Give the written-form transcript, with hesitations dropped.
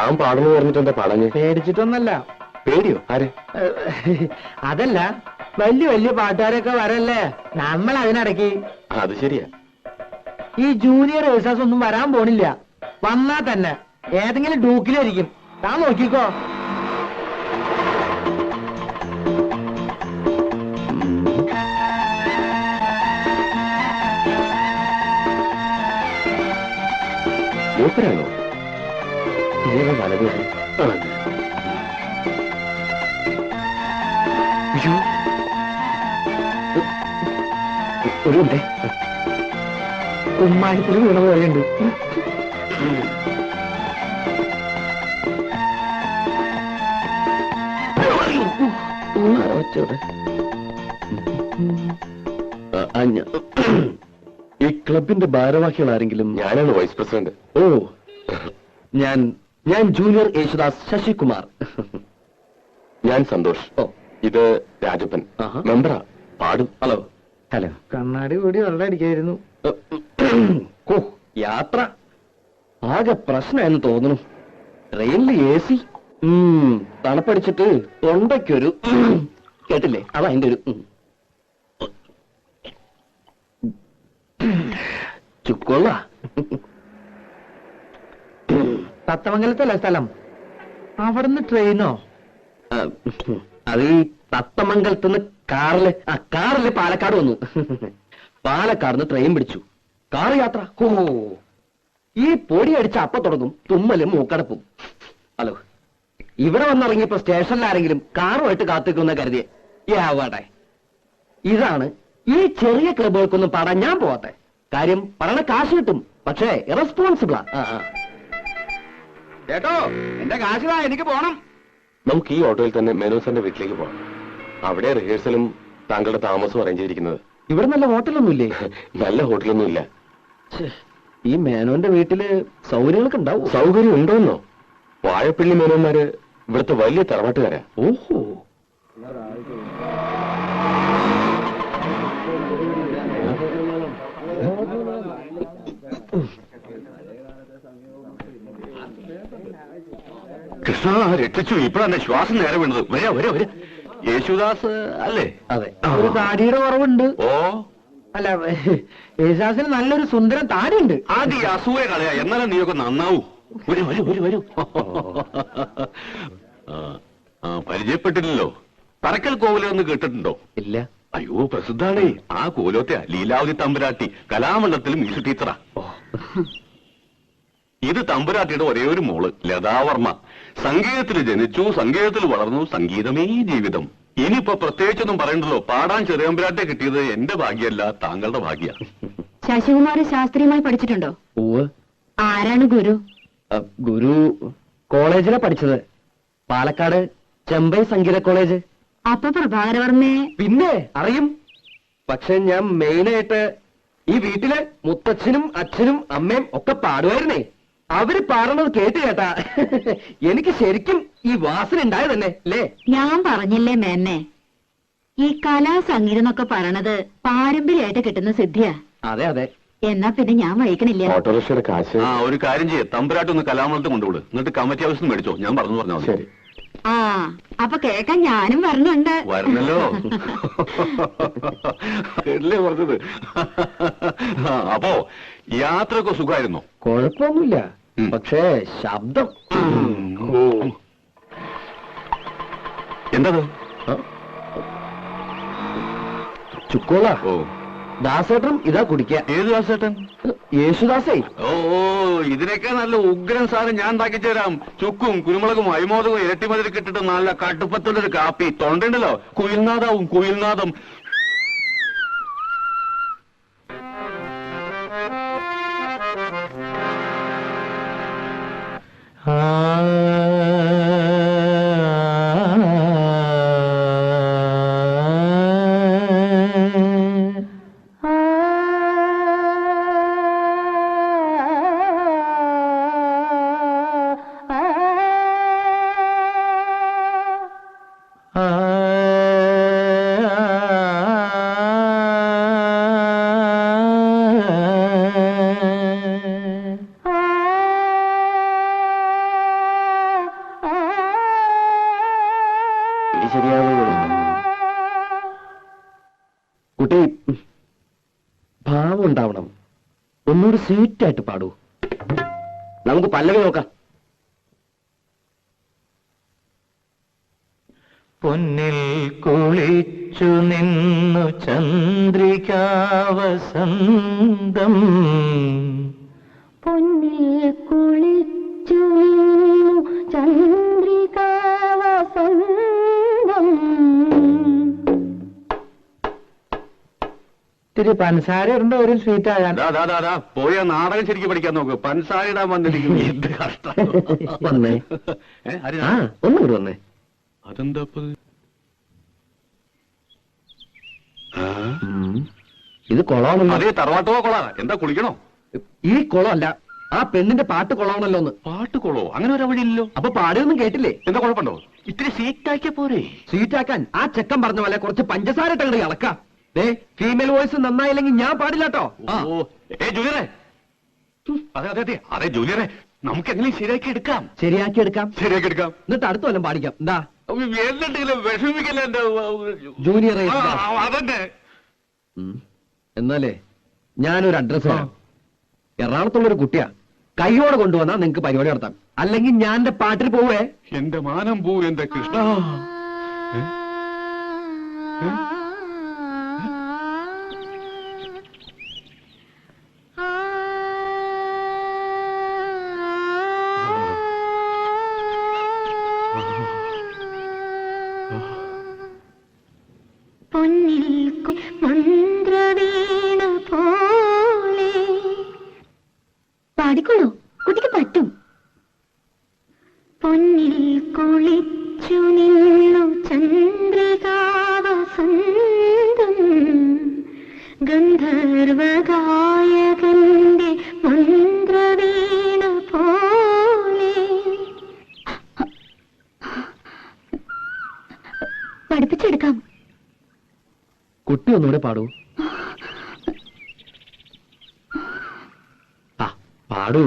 താൻ പാടുന്നു പറഞ്ഞിട്ട് എന്താ പാടാഞ്ഞ്? പേടിച്ചിട്ടൊന്നല്ല. പേടിയോ? ആരെ? അതല്ല, വലിയ വലിയ പാട്ടുകാരൊക്കെ വരല്ലേ, നമ്മൾ അതിനിടയ്ക്ക്. അത് ശരിയാ. ഈ ജൂനിയർ ഏഴ്സാസ് ഒന്നും വരാൻ പോണില്ല. വന്നാ തന്നെ ഏതെങ്കിലും ഡൂക്കിലായിരിക്കും. താൻ നോക്കിക്കോ. മൂപ്പരാണോ? ഇതേതാ വലത്? ഒരു ഉണ്ടേ, കുമ്മായത്തിൽ വീണ പോലെയുണ്ട്. ഈ ക്ലബിന്റെ ഭാരവാഹികൾ ആരെങ്കിലും? ഞാനാണ് വൈസ് പ്രസിഡന്റ്. ഓ, ഞാൻ ജൂനിയർ യേശുദാസ് ശശികുമാർ. ഞാൻ സന്തോഷ്. ഓ, ഇത് രാജപ്പൻ, മെമ്പറാ. പാടും. ഹലോ. ഹലോ. കണ്ണാടി കൂടി വെള്ളം അടിക്കായിരുന്നു. ഓ, യാത്ര ആകെ പ്രശ്നമെന്ന് തോന്നുന്നു. ട്രെയിനിൽ AC. തണുപ്പടിച്ചിട്ട് തൊണ്ടയ്ക്കൊരു കേട്ടില്ലേ, അതാ അതിന്റെ ഒരു ചുക്കൊള്ള. തത്തമംഗലത്തല്ല സ്ഥലം? അവിടുന്ന് ട്രെയിനോ? അത് ഈ തത്തമംഗലത്തുനിന്ന് കാറില് പാലക്കാട് വന്നു. പാലക്കാട് ട്രെയിൻ പിടിച്ചു. കാറ് യാത്ര. ഓ, ഈ പൊടി അടിച്ച അപ്പ തുടങ്ങും തുമ്മലും മൂക്കടപ്പും. ഹലോ, ഇവിടെ വന്നിറങ്ങിയപ്പോ സ്റ്റേഷനിൽ ആരെങ്കിലും കാറുമായിട്ട് കാത്തിക്കുന്ന കരുതിയെ. യാവട്ടെ, ഇതാണ് ഈ ചെറിയ ക്ലബുകൾക്കൊന്നും പാടാൻ ഞാൻ പോവാത്തെ. കാര്യം പറയണ കാശ് കിട്ടും, പക്ഷേ ഇറസ്പോൺസിബിളാ. ചേട്ടോ, എന്റെ കാശിതാ, എനിക്ക് പോണം. നമുക്ക് ഈ ഓട്ടോയിൽ തന്നെ മേനോസന്റെ വീട്ടിലേക്ക് പോകാം. അവിടെ റിഹേഴ്സലും താങ്കളുടെ താമസവും അറേഞ്ച് ചെയ്തിരിക്കുന്നത്. ഇവിടെ നല്ല ഹോട്ടലൊന്നുമില്ലേ? നല്ല ഹോട്ടലൊന്നും ഇല്ല. ഈ മേനോന്റെ വീട്ടില് സൗകര്യങ്ങളൊക്കെ ഉണ്ടാവും. സൗകര്യം ഉണ്ടോന്നോ? വാഴപ്പള്ളി മേനോന്മാര് ഇവിടുത്തെ വലിയ തറവാട്ടുകാരാ. ഓഹോ. കൃഷ്ണ രക്ഷിച്ചു. ഇപ്പോഴാണ് ശ്വാസം നേരെ വീണത്. വരെ യേശുദാസ് അല്ലേ? അതെ. ഒരു താടിയുടെ കുറവുണ്ട്. ഓ, അല്ല, യേശുദാസിന് നല്ലൊരു സുന്ദരം താടിയുണ്ട്. ആദ്യ അസൂയ കളയാ, എന്നാലും നീയൊക്കെ നന്നാവൂ. വരൂ. പരിചയപ്പെട്ടില്ലല്ലോ. പറക്കൽ കോവിലൊന്ന് കേട്ടിട്ടുണ്ടോ? ഇല്ല. അയ്യോ, പ്രസിദ്ധാണേ. ആ കോലോത്തെ ലീലാവതി തമ്പുരാട്ടി കലാമണ്ഡലത്തിൽ മ്യൂസിക് ടീച്ചറാ. ഇത് തമ്പുരാട്ടിയുടെ ഒരേ ഒരു മോള് ലതാവർമ്മ. സംഗീതത്തിൽ ജനിച്ചു, സംഗീതത്തിൽ വളർന്നു, സംഗീതമേ ജീവിതം. ഇനിയിപ്പോ പ്രത്യേകിച്ചൊന്നും പറയണ്ടല്ലോ. പാടാൻ ചെറിയമ്പുരാട്ടെ കിട്ടിയത് എന്റെ ഭാഗ്യമല്ല, താങ്കളുടെ ഭാഗ്യ. ശശികുമാർ ശാസ്ത്രീയമായി പഠിച്ചിട്ടുണ്ടോ? ആരാണ് ഗുരു? ഗുരു കോളേജിലാ പഠിച്ചത്. പാലക്കാട് ചെമ്പൈ സംഗീത കോളേജ്. അപ്പൊ പ്രഭാകരവർമ്മയെ പിന്നെ അറിയും. പക്ഷെ ഞാൻ മെയിനായിട്ട് ഈ വീട്ടിലെ മുത്തച്ഛനും അച്ഛനും അമ്മയും ഒക്കെ പാടുമായിരുന്നേ. അവര് പാടണത് കേട്ടാ എനിക്ക് ശരിക്കും ഈ വാസന ഉണ്ടായത് തന്നെ അല്ലേ? ഞാൻ പറഞ്ഞില്ലേ മേന്നെ, ഈ കലാ സംഗീതം എന്നൊക്കെ പറയണത് പാരമ്പര്യമായിട്ട് കിട്ടുന്ന സിദ്ധിയാ. അതെ അതെ. എന്നാ പിന്നെ ഞാൻ വഹിക്കണില്ല. ഓട്ടോറിക്ഷയുടെ കാശ്. ഒരു കാര്യം ചെയ്യേ, തമ്പുരാട്ടൊന്ന് കലാമണ്ഡലത്തിൽ കൊണ്ടുവിട്. എന്നിട്ട് കമ്മിറ്റി ഹൗസിൽ നിന്ന് മേടിച്ചോ. ഞാൻ പറഞ്ഞാൽ ശരി. ആ, അപ്പൊ കേക്കാൻ ഞാനും വരണുണ്ട്. വരണല്ലോ. എല്ലേ പറഞ്ഞത്. അപ്പോ യാത്രയൊക്കെ സുഖമായിരുന്നോ? കുഴപ്പമൊന്നുമില്ല, പക്ഷേ ശബ്ദം. എന്തത്? ചുക്കോള. ഓ, ദാസേട്ടൻ ഇതാ കുടിക്ക. ഏത് ദാസേട്ടൻ? യേശുദാസേ. ഓ, ഇതിനൊക്കെ നല്ല ഉഗ്രൻ സാധനം ഞാൻ ഉണ്ടാക്കി തരാം. ചുക്കും കുരുമുളകും അരിമോദകവും ഇരട്ടിമതിൽ കിട്ടിട്ട് നല്ല കട്ടുപ്പത്തുള്ളൊരു കാപ്പി. തൊണ്ടുണ്ടല്ലോ, കുയിൽനാദാവും കുയിൽനാദം. സ്വീറ്റായിട്ട് പാടൂ. നമുക്ക് പല്ലവി നോക്കാം. പൊന്നിൽ കുളിച്ചു നിന്നു ചന്ദ്രികാവസന്തം, പൊന്നിൽ കുളിച്ചു നിന്നു ചന്ദ്രികാവസന്തം. ഇത്തിരി പഞ്ചസാര ഇടേണ്ട ഒരു സ്വീറ്റ് ആകാൻ. പോയ നാടകം ശരിക്കും പഠിക്കാൻ നോക്ക്. പഞ്ചസാര ഇടാൻ വന്നിരിക്കും. എന്ത് കഷ്ടം. വന്നേ. ആ ഒന്നുകൂടി വന്നേ. അതെന്താ ഇത് കൊളമാണല്ലോ. അതേ തറവാട്ടോ കൊളാ. എന്താ കുളിക്കണോ? ഈ കുളമല്ല, ആ പെണ്ണിന്റെ പാട്ട് കൊളമാണല്ലോ ഒന്ന്. പാട്ട് കൊളോ? അങ്ങനെ ഒരു വഴിയില്ലല്ലോ. അപ്പൊ പാടിയൊന്നും കേട്ടില്ലേ? എന്താ കുഴപ്പമുണ്ടോ? ഇത്തിരി സീറ്റാക്കിയ പോരെ? സ്വീറ്റാക്കാൻ ആ ചെക്കൻ പറഞ്ഞ പോലെ കുറച്ച് പഞ്ചസാര ഇട്ടങ്ങട് ഇളക്കാം. ഫീമെയിൽ വോയിസ് നന്നായില്ലെങ്കിൽ ഞാൻ പാടില്ലാട്ടോ. ജൂലിയറെ, അതെ അതെ അതെ അതെ ജൂലിയറെ, നമുക്ക് എങ്ങനെയും ശരിയാക്കി എടുക്കാം. ശരിയാക്കി എടുക്കാം. എന്നിട്ട് അടുത്ത കൊല്ലം പാടിക്കാം. എന്താ എന്തെങ്കിലും വിഷമിക്കല്ല എന്റെ ജൂനിയർ അതന്നെ. എന്നാലേ ഞാനൊരു അഡ്രസ് തരാം. എറണാകുളത്തുള്ളൊരു കുട്ടിയാ. കൈയോടെ കൊണ്ടുവന്നാ നിങ്ങക്ക് പരിപാടി നടത്താം. അല്ലെങ്കിൽ ഞാൻ എന്റെ പാട്ടിൽ പോവേ. എന്റെ മാനം പൂ എന്റെ കൃഷ്ണ. പൊന്നിൽ മന്ത്രവീണ പോലെ. പാടിക്കോളൂ, കുട്ടിക്ക് പറ്റും. പൊന്നിൽ കുളിച്ചു നിന്നു ചന്ദ്രികാവസന്തം, ഗന്ധർവഗായകന്റെ മന്ത്രവീണ പോലെ. പഠിപ്പിച്ചെടുക്കാം. കുട്ടി ഒന്നുകൂടെ പാടൂ. പാടൂ.